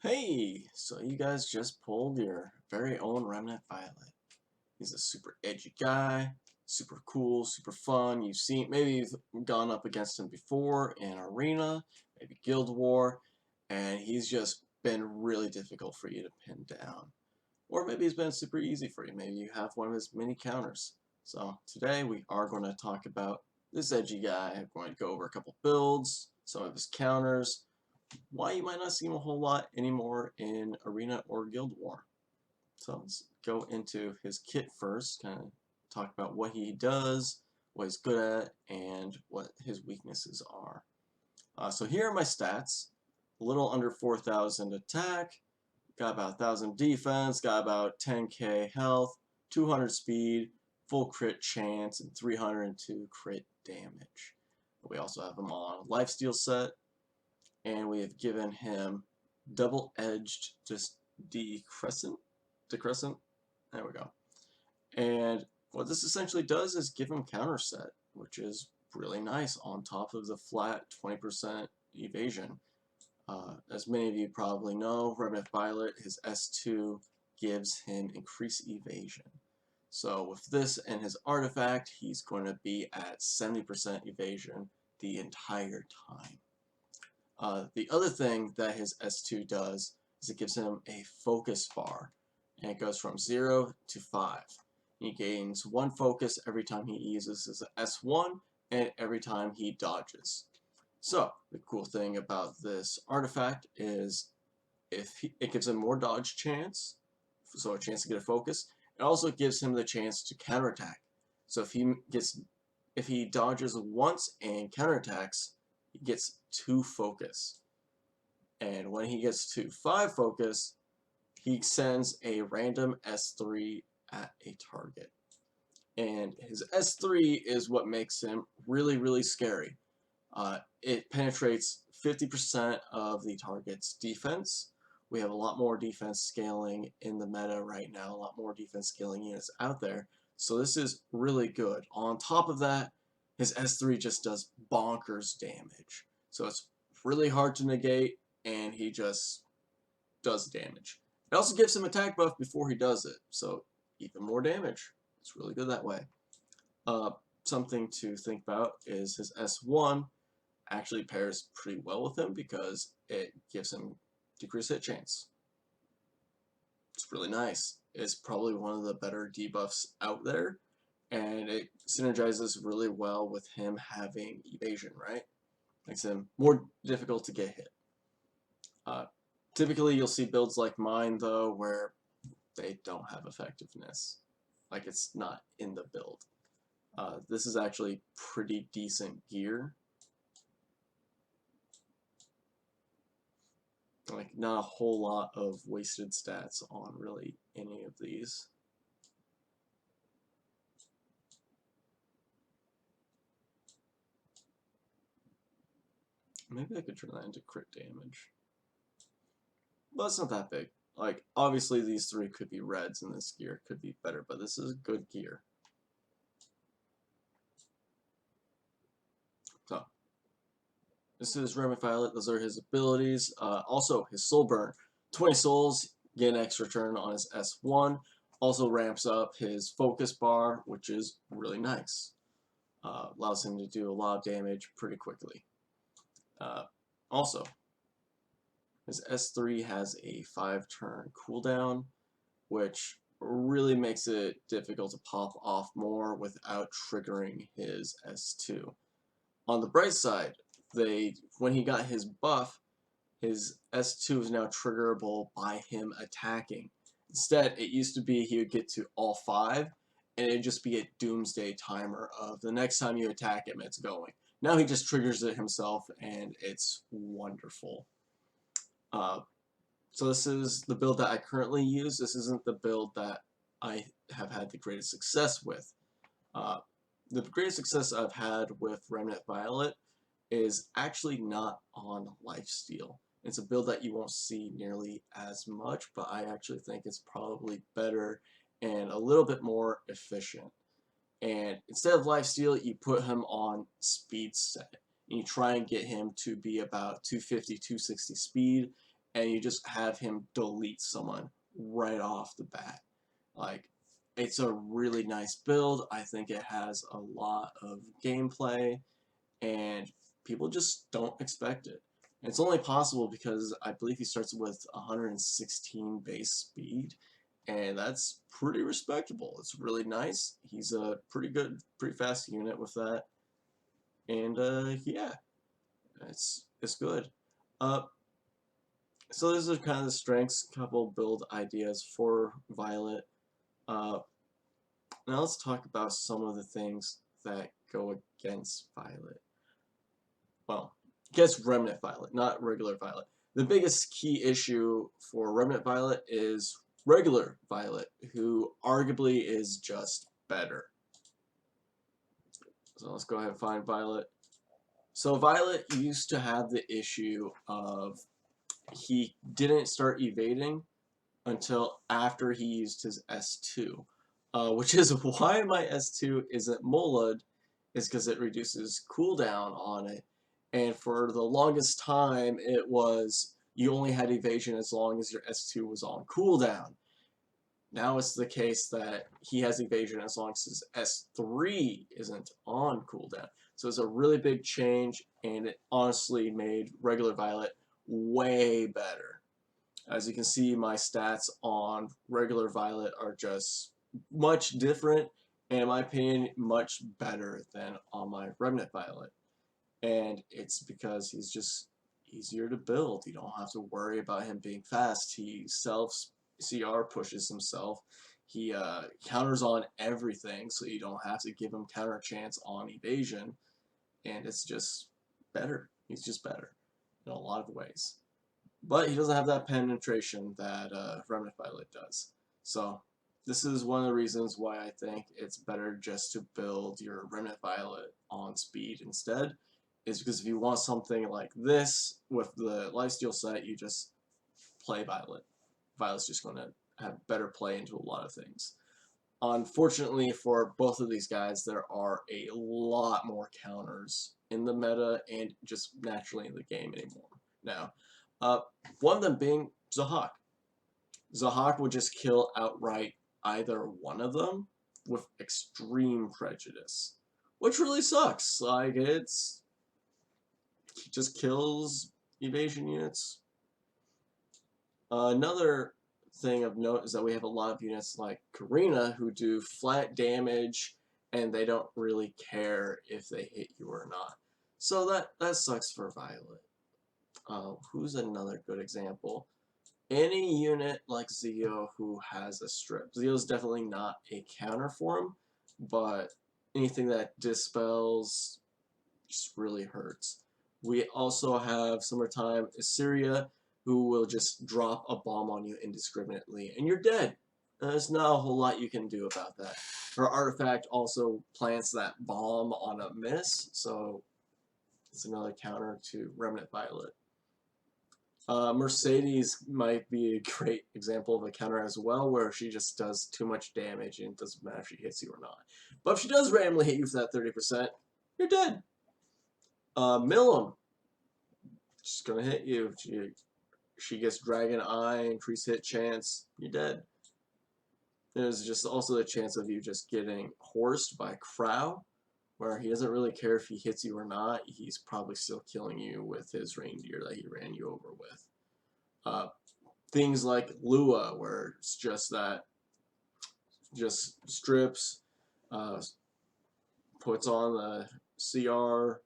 Hey, so you guys just pulled your very own Remnant Violet. He's a super edgy guy, super cool, super fun. Maybe you've gone up against him before in Arena, maybe Guild War, and he's just been really difficult for you to pin down. Or maybe he's been super easy for you. Maybe you have one of his mini counters. So today we are going to talk about this edgy guy. I'm going to go over a couple builds, some of his counters, why you might not see him a whole lot anymore in Arena or Guild War. So let's go into his kit first, kind of talk about what he does, what he's good at, and what his weaknesses are. So here are my stats. A little under 4,000 attack, got about 1,000 defense, got about 10k health, 200 speed, full crit chance, and 302 crit damage. We also have him on lifesteal set, and we have given him double-edged just decrescent, there we go. And what this essentially does is give him counter set, which is really nice on top of the flat 20% evasion. As many of you probably know, Remnant Violet, his S2 gives him increased evasion. So with this and his artifact, he's going to be at 70% evasion the entire time. The other thing that his S2 does is it gives him a focus bar, and it goes from 0 to 5. He gains 1 focus every time he uses his S1 and every time he dodges. So the cool thing about this artifact is it gives him more dodge chance, so a chance to get a focus. It also gives him the chance to counterattack. So if he dodges once and counterattacks, he gets 2 focus. And when he gets to 5 focus, he sends a random S3 at a target. And his S3 is what makes him really, really scary. It penetrates 50% of the target's defense. We have a lot more defense scaling in the meta right now, a lot more defense scaling units out there. So this is really good. On top of that, his S3 just does bonkers damage. So it's really hard to negate, and he just does damage. It also gives him attack buff before he does it, so even more damage. It's really good that way. Something to think about is his S1 actually pairs pretty well with him because it gives him decreased hit chance. It's really nice. It's probably one of the better debuffs out there, and it synergizes really well with him having evasion, right? Makes him more difficult to get hit. Typically, you'll see builds like mine, though, where they don't have effectiveness. Like, it's not in the build. This is actually pretty decent gear. Like, not a whole lot of wasted stats on really any of these. Maybe I could turn that into crit damage. But it's not that big. Like, obviously these 3 could be reds and this gear could be better, but this is good gear. So, this is Remnant Violet. Those are his abilities. Also, his Soul Burn. 20 souls, get an extra turn on his S1. Also ramps up his focus bar, which is really nice. Allows him to do a lot of damage pretty quickly. Also, his S3 has a 5-turn cooldown, which really makes it difficult to pop off more without triggering his S2. On the bright side, when he got his buff, his S2 is now triggerable by him attacking. Instead, it used to be he would get to all 5, and it'd just be a doomsday timer of the next time you attack him, it's going. Now he just triggers it himself, and it's wonderful. So this is the build that I currently use. This isn't the build that I have had the greatest success with. The greatest success I've had with Remnant Violet is actually not on lifesteal. It's a build that you won't see nearly as much, but I actually think it's probably better and a little bit more efficient. And instead of lifesteal, you put him on speed set. And you try and get him to be about 250, 260 speed, and you just have him delete someone right off the bat. Like, it's a really nice build. I think it has a lot of gameplay, and people just don't expect it. And it's only possible because I believe he starts with 116 base speed, and that's pretty respectable. It's really nice. He's a pretty good, pretty fast unit with that, and yeah, it's good. Uh, so those are kind of the strengths, couple build ideas for Violet. Uh, Now let's talk about some of the things that go against Violet. Well, against Remnant Violet, not regular Violet. The biggest key issue for Remnant Violet is regular Violet, who arguably is just better. So let's go ahead and find Violet. So Violet used to have the issue of he didn't start evading until after he used his S2, which is why my S2 isn't Molad, is because it reduces cooldown on it. And for the longest time, it was you only had evasion as long as your S2 was on cooldown. Now it's the case that he has evasion as long as his S3 isn't on cooldown. So it's a really big change, and it honestly made regular Violet way better. As you can see, my stats on regular Violet are just much different, and in my opinion, much better than on my Remnant Violet. And it's because he's just easier to build. You don't have to worry about him being fast. He self-CR pushes himself. He counters on everything, so you don't have to give him counter chance on evasion. And it's just better. He's just better in a lot of ways. But he doesn't have that penetration that Remnant Violet does. So this is one of the reasons why I think it's better just to build your Remnant Violet on speed instead, is because if you want something like this with the lifesteal set, you just play Violet. Violet's just going to have better play into a lot of things. Unfortunately for both of these guys, there are a lot more counters in the meta and just naturally in the game anymore now. One of them being Zahak. Zahak would just kill outright either one of them with extreme prejudice, which really sucks. Like, he just kills evasion units. Another thing of note is that we have a lot of units like Karina who do flat damage, and they don't really care if they hit you or not. So that sucks for Violet. Who's another good example? Any unit like Zeo who has a strip. Zeo's definitely not a counter for him, but anything that dispels just really hurts. We also have Summertime Assyria, who will just drop a bomb on you indiscriminately, and you're dead. There's not a whole lot you can do about that. Her artifact also plants that bomb on a miss, so it's another counter to Remnant Violet. Mercedes might be a great example of a counter as well, where she just does too much damage and it doesn't matter if she hits you or not. But if she does randomly hit you for that 30%, you're dead. Milim, she's gonna hit you. She gets Dragon Eye, increased hit chance, you're dead. There's just also the chance of you just getting horsed by Crow, where he doesn't really care if he hits you or not. He's probably still killing you with his reindeer that he ran you over with. Things like Lua, where it's just strips, puts on the CR,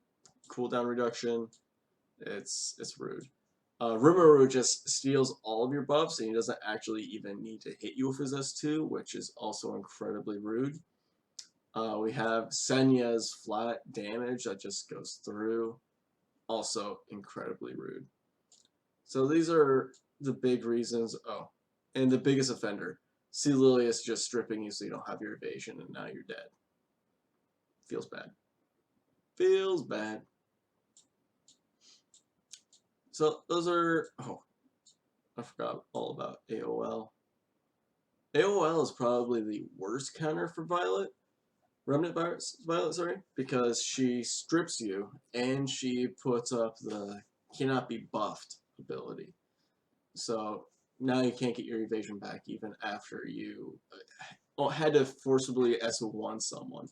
cooldown reduction. It's rude. Rimuru just steals all of your buffs, and he doesn't actually even need to hit you with his S2, which is also incredibly rude. We have Senya's flat damage that just goes through, also incredibly rude. So these are the big reasons. Oh, and the biggest offender, Celilius just stripping you so you don't have your evasion, and now you're dead. Feels bad. Feels bad. So those are, oh, I forgot all about AOL. AOL is probably the worst counter for Violet. Remnant Violet, sorry, because she strips you and she puts up the cannot be buffed ability. So now you can't get your evasion back even after you had to forcibly S1 someone.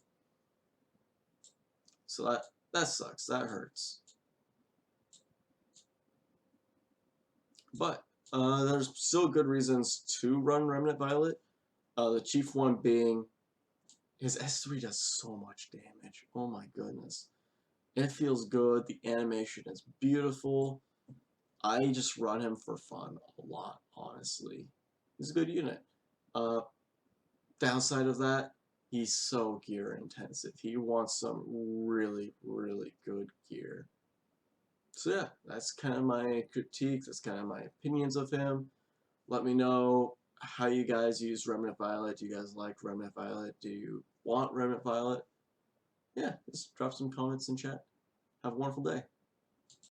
So that sucks. That hurts. But there's still good reasons to run Remnant Violet. The chief one being his S3 does so much damage. Oh my goodness. It feels good. The animation is beautiful. I just run him for fun a lot, honestly. He's a good unit. Uh, Downside of that, he's so gear intensive. He wants some really, really good gear. So yeah, that's kind of my critique. That's kind of my opinions of him. Let me know how you guys use Remnant Violet. Do you guys like Remnant Violet? Do you want Remnant Violet? Yeah, just drop some comments in chat. Have a wonderful day.